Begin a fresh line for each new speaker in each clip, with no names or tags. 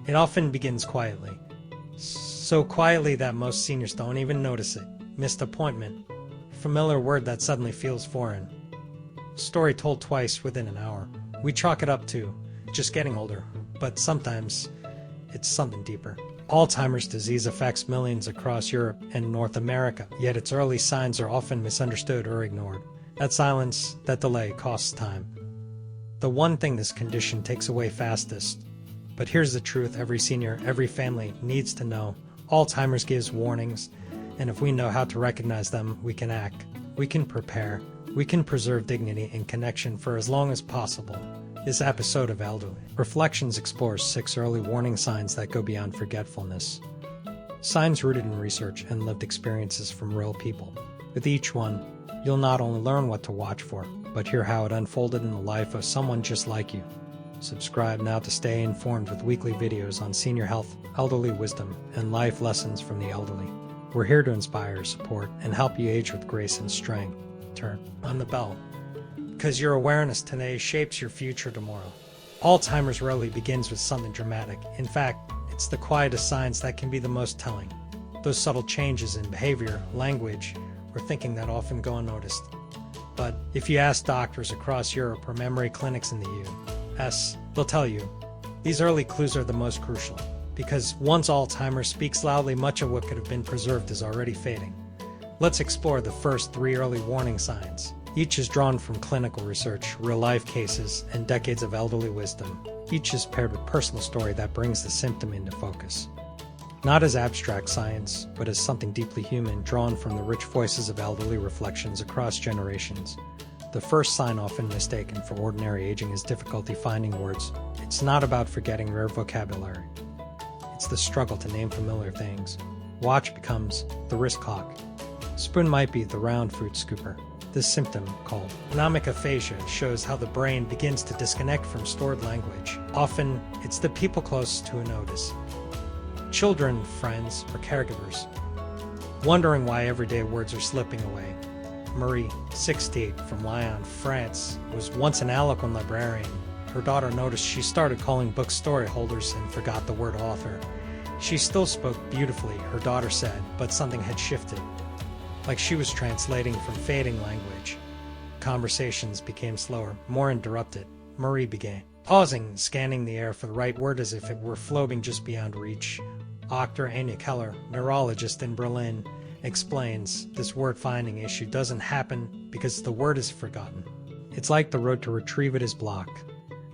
It often begins quietly. So quietly that most seniors don't even notice it. Missed appointment. Familiar word that suddenly feels foreign. Story told twice within an hour. We chalk it up to just getting older, but sometimes it's something deeper. Alzheimer's disease affects millions across Europe and North America, yet its early signs are often misunderstood or ignored. That silence, that delay, costs time. The one thing this condition takes away fastest. But here's the truth every senior, every family needs to know. Alzheimer's gives warnings, and if we know how to recognize them, we can act. We can prepare. We can preserve dignity and connection for as long as possible. This episode of Elderly Reflections explores 6 early warning signs that go beyond forgetfulness. Signs rooted in research and lived experiences from real people. With each one, you'll not only learn what to watch for, but hear how it unfolded in the life of someone just like you. Subscribe now to stay informed with weekly videos on senior health, elderly wisdom, and life lessons from the elderly. We're here to inspire, support, and help you age with grace and strength. Turn on the bell, because your awareness today shapes your future tomorrow. Alzheimer's rarely begins with something dramatic. In fact, it's the quietest signs that can be the most telling. Those subtle changes in behavior, language, or thinking that often go unnoticed. But if you ask doctors across Europe or memory clinics in the US, they'll tell you, these early clues are the most crucial. Because once Alzheimer's speaks loudly, much of what could have been preserved is already fading. Let's explore the first 3 early warning signs. Each is drawn from clinical research, real-life cases, and decades of elderly wisdom. Each is paired with personal story that brings the symptom into focus. Not as abstract science, but as something deeply human, drawn from the rich voices of elderly reflections across generations. The first sign, often mistaken for ordinary aging, is difficulty finding words. It's not about forgetting rare vocabulary. It's the struggle to name familiar things. Watch becomes the wrist clock. Spoon might be the round fruit scooper. This symptom, called anomic aphasia, shows how the brain begins to disconnect from stored language. Often, it's the people close to who notice. Children, friends, or caregivers. Wondering why everyday words are slipping away. Marie, 68, from Lyon, France, was once an eloquent librarian. Her daughter noticed she started calling books story holders and forgot the word author. She still spoke beautifully, her daughter said, but something had shifted. Like she was translating from fading language. Conversations became slower, more interrupted. Marie began, pausing, scanning the air for the right word as if it were floating just beyond reach. Dr. Anya Keller, neurologist in Berlin, explains this word-finding issue doesn't happen because the word is forgotten. It's like the road to retrieve it is blocked.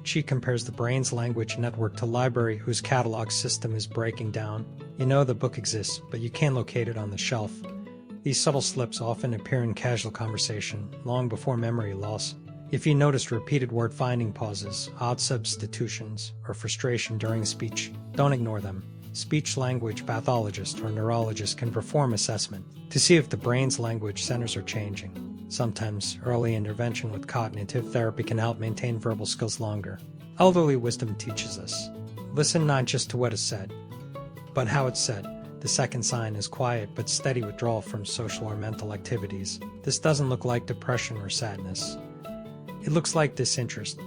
She compares the brain's language network to a library whose catalog system is breaking down. You know the book exists, but you can't locate it on the shelf. These subtle slips often appear in casual conversation, long before memory loss. If you noticed repeated word-finding pauses, odd substitutions, or frustration during speech, don't ignore them. Speech-language pathologist or neurologist can perform assessment to see if the brain's language centers are changing. Sometimes, early intervention with cognitive therapy can help maintain verbal skills longer. Elderly wisdom teaches us. Listen not just to what is said, but how it's said. The second sign is quiet but steady withdrawal from social or mental activities. This doesn't look like depression or sadness. It looks like disinterest.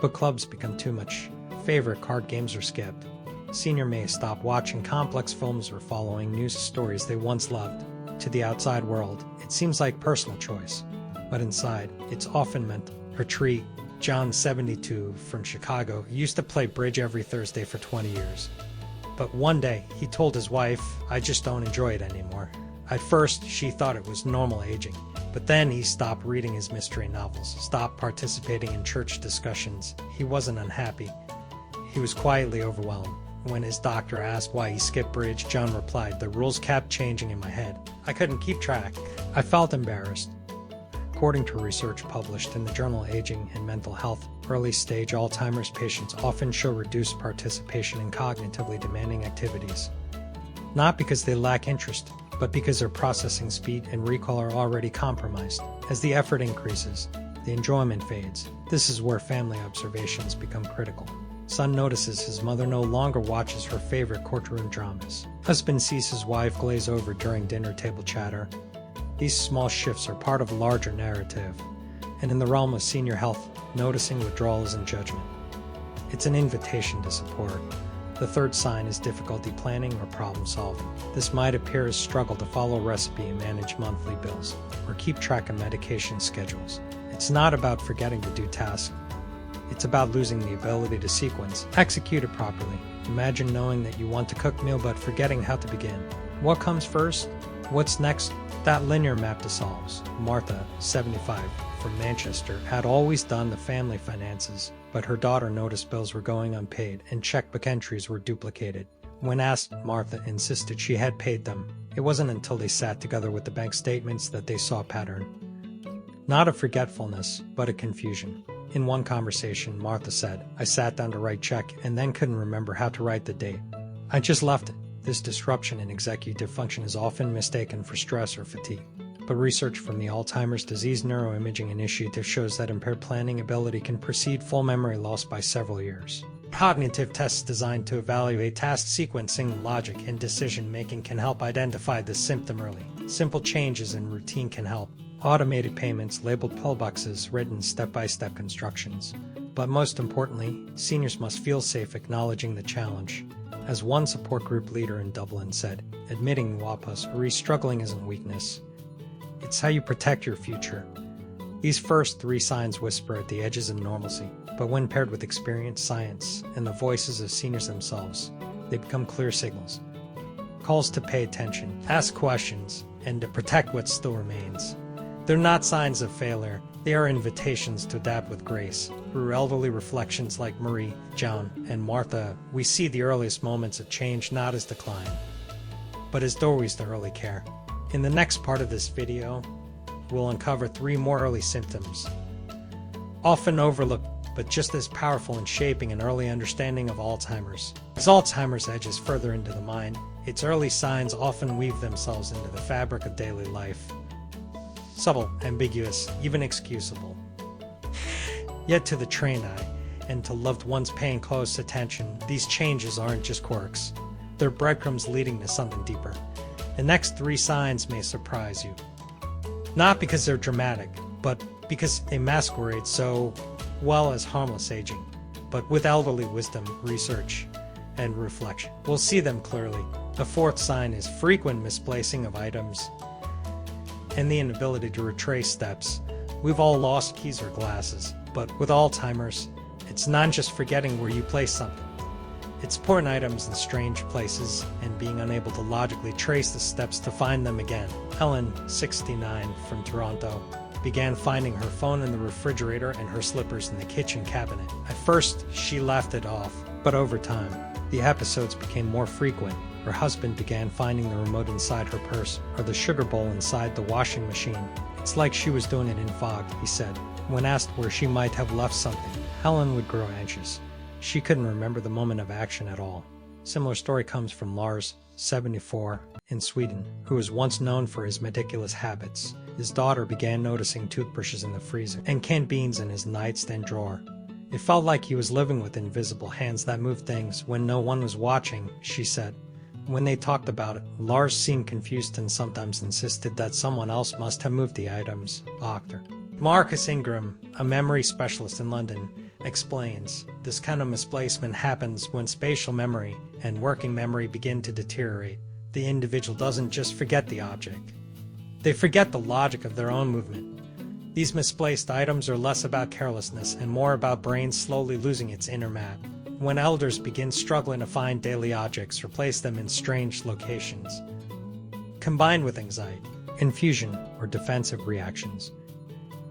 Book clubs become too much. Favorite card games are skipped. Senior may stop watching complex films or following news stories they once loved. To the outside world, it seems like personal choice. But inside, it's often mental. Retreat. John, 72, from Chicago, used to play bridge every Thursday for 20 years. But one day, he told his wife, "I just don't enjoy it anymore." At first, she thought it was normal aging. But then he stopped reading his mystery novels, stopped participating in church discussions. He wasn't unhappy. He was quietly overwhelmed. When his doctor asked why he skipped bridge, John replied, "The rules kept changing in my head. I couldn't keep track. I felt embarrassed." According to research published in the journal Aging and Mental Health, early-stage Alzheimer's patients often show reduced participation in cognitively demanding activities. Not because they lack interest, but because their processing speed and recall are already compromised. As the effort increases, the enjoyment fades. This is where family observations become critical. Son notices his mother no longer watches her favorite courtroom dramas. Husband sees his wife glaze over during dinner table chatter. These small shifts are part of a larger narrative, and in the realm of senior health, noticing withdrawal isn't judgment. It's an invitation to support. The third sign is difficulty planning or problem solving. This might appear as struggle to follow a recipe and manage monthly bills, or keep track of medication schedules. It's not about forgetting to do tasks. It's about losing the ability to sequence, execute it properly. Imagine knowing that you want to cook a meal but forgetting how to begin. What comes first? What's next? That linear map to solves. Martha, 75, from Manchester, had always done the family finances, but her daughter noticed bills were going unpaid and checkbook entries were duplicated. When asked, Martha insisted she had paid them. It wasn't until they sat together with the bank statements that they saw a pattern. Not a forgetfulness, but a confusion. In one conversation, Martha said, "I sat down to write check and then couldn't remember how to write the date. I just left it." This disruption in executive function is often mistaken for stress or fatigue. But research from the Alzheimer's Disease Neuroimaging Initiative shows that impaired planning ability can precede full memory loss by several years. Cognitive tests designed to evaluate task sequencing, logic, and decision-making can help identify the symptom early. Simple changes in routine can help. Automated payments, labeled pillboxes, written step-by-step instructions. But most importantly, seniors must feel safe acknowledging the challenge. As one support group leader in Dublin said, admitting WAPAs or struggling isn't weakness. It's how you protect your future. These first three signs whisper at the edges of normalcy, but when paired with experience, science, and the voices of seniors themselves, they become clear signals. Calls to pay attention, ask questions, and to protect what still remains. They're not signs of failure, they are invitations to adapt with grace. Through elderly reflections like Marie, Joan, and Martha, we see the earliest moments of change not as decline, but as doorways to early care. In the next part of this video, we'll uncover 3 more early symptoms, often overlooked but just as powerful in shaping an early understanding of Alzheimer's. As Alzheimer's edges further into the mind, its early signs often weave themselves into the fabric of daily life. Subtle, ambiguous, even excusable. Yet to the trained eye, and to loved ones paying close attention, these changes aren't just quirks. They're breadcrumbs leading to something deeper. The next 3 signs may surprise you. Not because they're dramatic, but because they masquerade so well as harmless aging. But with elderly wisdom, research, and reflection, we'll see them clearly. The 4th sign is frequent misplacing of items and the inability to retrace steps. We've all lost keys or glasses, but with Alzheimer's, it's not just forgetting where you place something. It's putting items in strange places and being unable to logically trace the steps to find them again. Helen, 69, from Toronto, began finding her phone in the refrigerator and her slippers in the kitchen cabinet. At first, she laughed it off, but over time, the episodes became more frequent. Her husband began finding the remote inside her purse or the sugar bowl inside the washing machine. "It's like she was doing it in fog," he said. When asked where she might have left something, Helen would grow anxious. She couldn't remember the moment of action at all. Similar story comes from Lars, 74, in Sweden, who was once known for his meticulous habits. His daughter began noticing toothbrushes in the freezer and canned beans in his nightstand drawer. It felt like he was living with invisible hands that moved things when no one was watching, she said. When they talked about it, Lars seemed confused and sometimes insisted that someone else must have moved the items. Doctor Marcus Ingram, a memory specialist in London, explains, this kind of misplacement happens when spatial memory and working memory begin to deteriorate. The individual doesn't just forget the object. They forget the logic of their own movement. These misplaced items are less about carelessness and more about brain slowly losing its inner map. When elders begin struggling to find daily objects or place them in strange locations, combined with anxiety, confusion, or defensive reactions,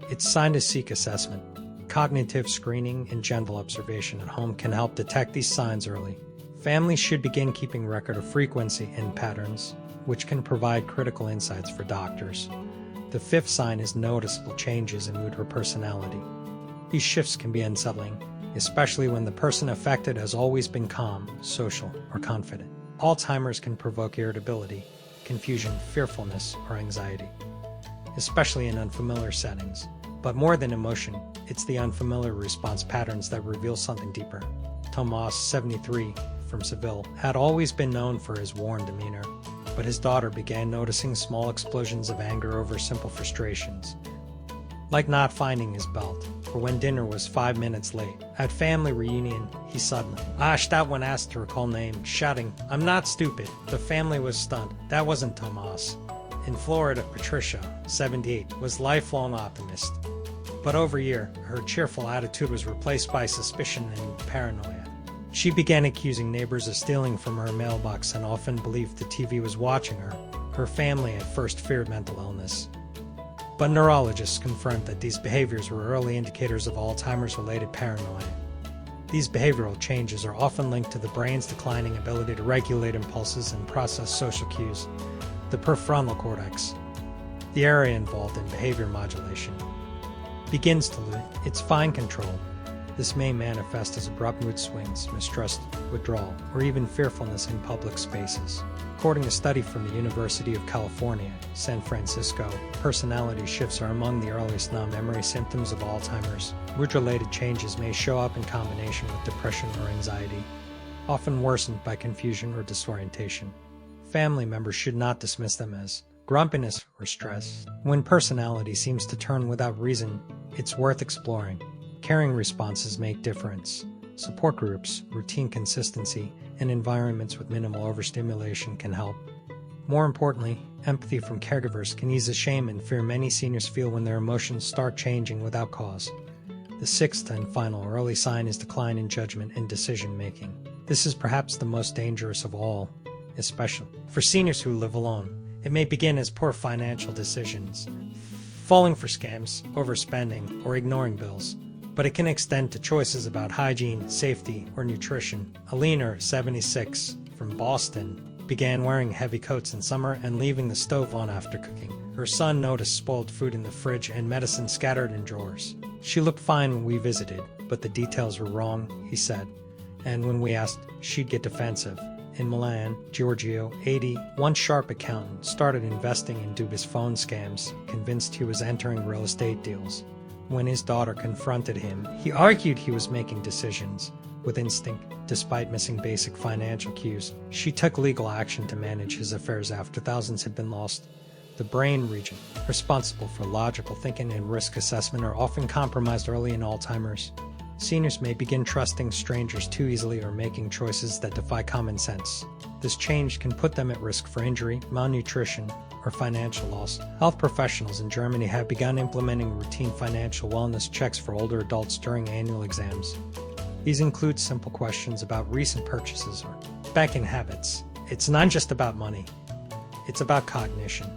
it's time to seek assessment. Cognitive screening and gentle observation at home can help detect these signs early. Families should begin keeping record of frequency and patterns, which can provide critical insights for doctors. The 5th sign is noticeable changes in mood or personality. These shifts can be unsettling, especially when the person affected has always been calm, social, or confident. Alzheimer's can provoke irritability, confusion, fearfulness, or anxiety, especially in unfamiliar settings. But more than emotion, it's the unfamiliar response patterns that reveal something deeper. Tomas, 73, from Seville, had always been known for his worn demeanor, but his daughter began noticing small explosions of anger over simple frustrations, like not finding his belt. or when dinner was 5 minutes late. At family reunion, he suddenly ashed out when asked to recall name, shouting, "I'm not stupid." The family was stunned. That wasn't Tomas. In Florida, Patricia, 78, was lifelong optimist. But over a year, her cheerful attitude was replaced by suspicion and paranoia. She began accusing neighbors of stealing from her mailbox and often believed the TV was watching her. Her family at first feared mental illness. But neurologists confirmed that these behaviors were early indicators of Alzheimer's-related paranoia. These behavioral changes are often linked to the brain's declining ability to regulate impulses and process social cues. The prefrontal cortex, the area involved in behavior modulation, begins to lose its fine control. This may manifest as abrupt mood swings, mistrust, withdrawal, or even fearfulness in public spaces. According to a study from the University of California, San Francisco, personality shifts are among the earliest non-memory symptoms of Alzheimer's. Mood-related changes may show up in combination with depression or anxiety, often worsened by confusion or disorientation. Family members should not dismiss them as grumpiness or stress. When personality seems to turn without reason, it's worth exploring. Caring responses make difference. Support groups, routine consistency, and environments with minimal overstimulation can help. More importantly, empathy from caregivers can ease the shame and fear many seniors feel when their emotions start changing without cause. The sixth and final early sign is decline in judgment and decision-making. This is perhaps the most dangerous of all, especially for seniors who live alone. It may begin as poor financial decisions, falling for scams, overspending, or ignoring bills. But it can extend to choices about hygiene, safety, or nutrition. Alina, 76, from Boston, began wearing heavy coats in summer and leaving the stove on after cooking. Her son noticed spoiled food in the fridge and medicine scattered in drawers. She looked fine when we visited, but the details were wrong, he said. And when we asked, she'd get defensive. In Milan, Giorgio, 80, one sharp accountant, started investing in dubious phone scams, convinced he was entering real estate deals. When his daughter confronted him, he argued he was making decisions with instinct, despite missing basic financial cues. She took legal action to manage his affairs after thousands had been lost. The brain region, responsible for logical thinking and risk assessment, are often compromised early in Alzheimer's. Seniors may begin trusting strangers too easily or making choices that defy common sense. This change can put them at risk for injury, malnutrition, or financial loss. Health professionals in Germany have begun implementing routine financial wellness checks for older adults during annual exams. These include simple questions about recent purchases or banking habits. It's not just about money. It's about cognition.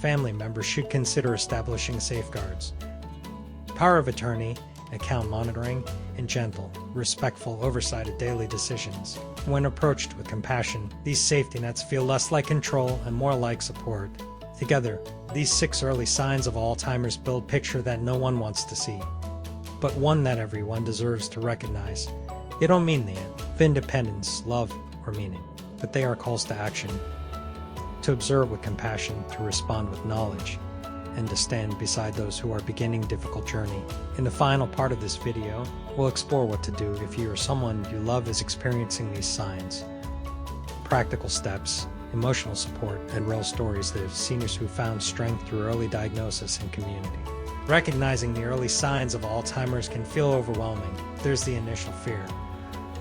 Family members should consider establishing safeguards. Power of attorney, account monitoring, and gentle, respectful oversight of daily decisions. When approached with compassion, these safety nets feel less like control and more like support. Together, these 6 early signs of Alzheimer's build a picture that no one wants to see, but one that everyone deserves to recognize. They don't mean the end of independence, love, or meaning, but they are calls to action, to observe with compassion, to respond with knowledge, and to stand beside those who are beginning a difficult journey. In the final part of this video, we'll explore what to do if you or someone you love is experiencing these signs. Practical steps, emotional support, and real stories of seniors who found strength through early diagnosis and community. Recognizing the early signs of Alzheimer's can feel overwhelming. There's the initial fear.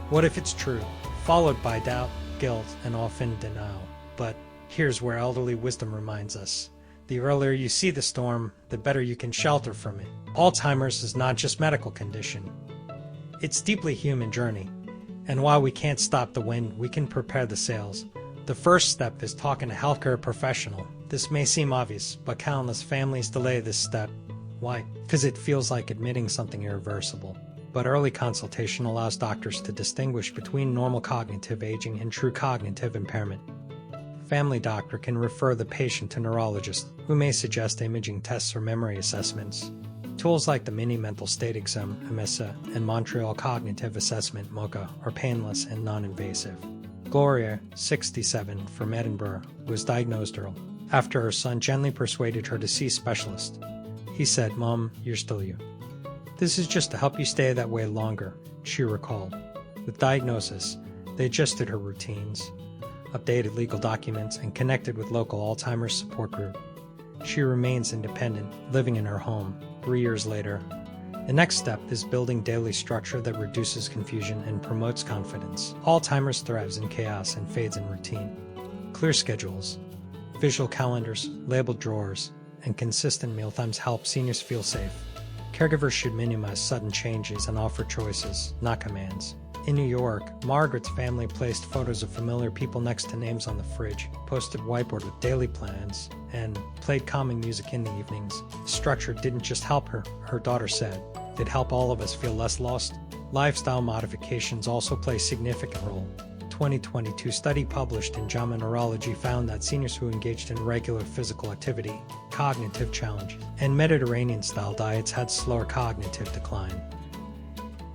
What if it's true? Followed by doubt, guilt, and often denial. But here's where elderly wisdom reminds us. The earlier you see the storm, the better you can shelter from it. Alzheimer's is not just a medical condition. It's a deeply human journey. And while we can't stop the wind, we can prepare the sails. The first step is talking to a healthcare professional. This may seem obvious, but countless families delay this step. Why? Because it feels like admitting something irreversible. But early consultation allows doctors to distinguish between normal cognitive aging and true cognitive impairment. Family doctor can refer the patient to neurologist, who may suggest imaging tests or memory assessments. Tools like the Mini Mental State Exam, MSA, and Montreal Cognitive Assessment, MOCA, are painless and non-invasive. Gloria, 67, from Edinburgh, was diagnosed early, after her son gently persuaded her to see a specialist. He said, "Mom, you're still you. This is just to help you stay that way longer," she recalled. With diagnosis, they adjusted her routines, updated legal documents, and connected with local Alzheimer's support group. She remains independent, living in her home. 3 years later, The next step is building daily structure that reduces confusion and promotes confidence. Alzheimer's thrives in chaos and fades in routine. Clear schedules, visual calendars, labeled drawers, and consistent mealtimes help seniors feel safe. Caregivers should minimize sudden changes and offer choices, not commands. In New York, Margaret's family placed photos of familiar people next to names on the fridge, posted whiteboard with daily plans, and played calming music in the evenings. The structure didn't just help her daughter said. It'd help all of us feel less lost. Lifestyle modifications also play a significant role. A 2022 study published in JAMA Neurology found that seniors who engaged in regular physical activity, cognitive challenges, and Mediterranean-style diets had slower cognitive decline.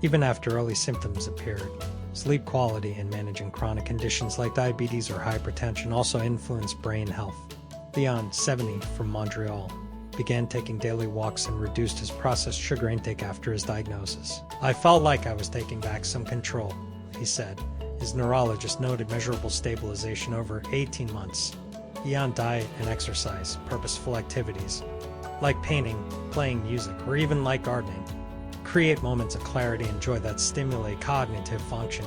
Even after early symptoms appeared, sleep quality and managing chronic conditions like diabetes or hypertension also influence brain health. Leon, 70, from Montreal, began taking daily walks and reduced his processed sugar intake after his diagnosis. "I felt like I was taking back some control," he said. His neurologist noted measurable stabilization over 18 months. Beyond diet and exercise, purposeful activities, like painting, playing music, or even like gardening, create moments of clarity and joy that stimulate cognitive function.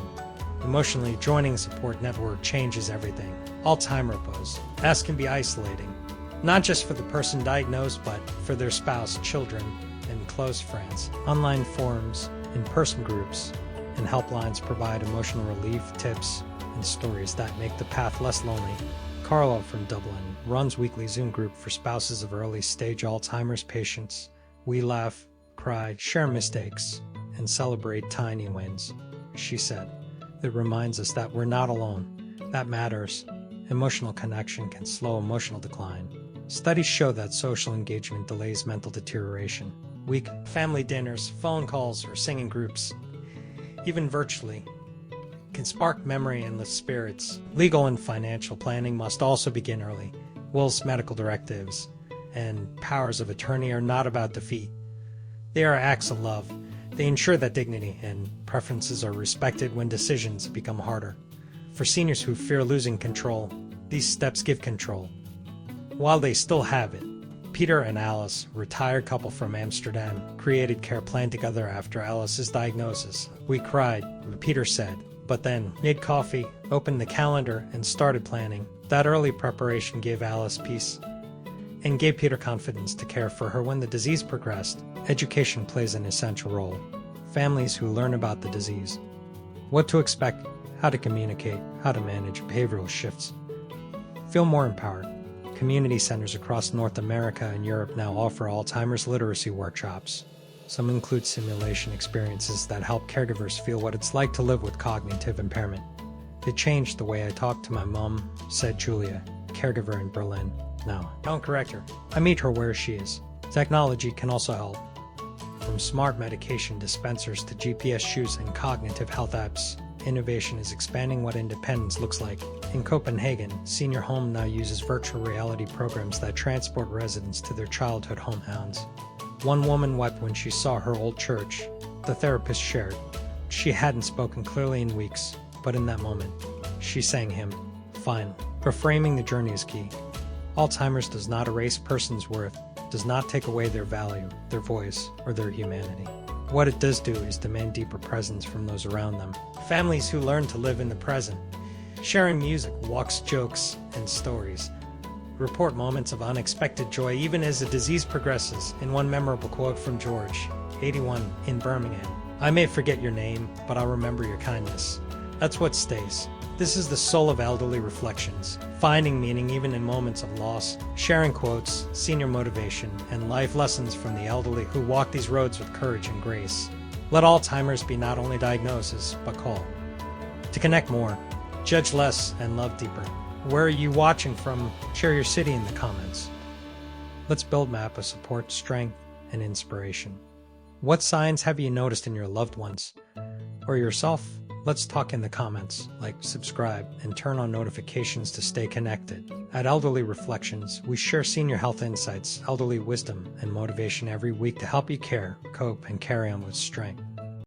Emotionally, joining a support network changes everything. Alzheimer pose. This can be isolating, not just for the person diagnosed, but for their spouse, children, and close friends. Online forums, in-person groups, and helplines provide emotional relief, tips, and stories that make the path less lonely. Carla from Dublin runs weekly Zoom group for spouses of early-stage Alzheimer's patients. We laugh, cry, share mistakes, and celebrate tiny wins. She said, "It reminds us that we're not alone. That matters. Emotional connection can slow emotional decline." Studies show that social engagement delays mental deterioration. Week family dinners, phone calls, or singing groups, even virtually, can spark memory and lift spirits. Legal and financial planning must also begin early. Wills, medical directives, and powers of attorney are not about defeat. They are acts of love. They ensure that dignity and preferences are respected when decisions become harder. For seniors who fear losing control, these steps give control, while they still have it. Peter and Alice, retired couple from Amsterdam, created Care Plan together after Alice's diagnosis. "We cried," Peter said, but then made coffee, opened the calendar, and started planning. That early preparation gave Alice peace and gave Peter confidence to care for her when the disease progressed. Education plays an essential role. Families who learn about the disease, what to expect, how to communicate, how to manage behavioral shifts, feel more empowered. Community centers across North America and Europe now offer Alzheimer's literacy workshops. Some include simulation experiences that help caregivers feel what it's like to live with cognitive impairment. "It changed the way I talk to my mom," said Julia, caregiver in Berlin. "No, don't correct her. I meet her where she is." Technology can also help. From smart medication dispensers to GPS shoes and cognitive health apps, innovation is expanding what independence looks like. In Copenhagen, Senior Home now uses virtual reality programs that transport residents to their childhood hometowns. One woman wept when she saw her old church. The therapist shared. She hadn't spoken clearly in weeks, but in that moment, she sang him, "Finally." Reframing the journey is key. Alzheimer's does not erase person's worth, does not take away their value, their voice, or their humanity. What it does do is demand deeper presence from those around them. Families who learn to live in the present, sharing music, walks, jokes, and stories, report moments of unexpected joy even as the disease progresses. In one memorable quote from George, 81, in Birmingham, "I may forget your name, but I'll remember your kindness." That's what stays. This is the soul of elderly reflections, finding meaning even in moments of loss, sharing quotes, senior motivation, and life lessons from the elderly who walk these roads with courage and grace. Let Alzheimer's be not only diagnosis, but call. To connect more, judge less, and love deeper. Where are you watching from? Share your city in the comments. Let's build a map of support, strength, and inspiration. What signs have you noticed in your loved ones or yourself? Let's talk in the comments. Like, subscribe, and turn on notifications to stay connected. At Elderly Reflections, we share senior health insights, elderly wisdom, and motivation every week to help you care, cope, and carry on with strength.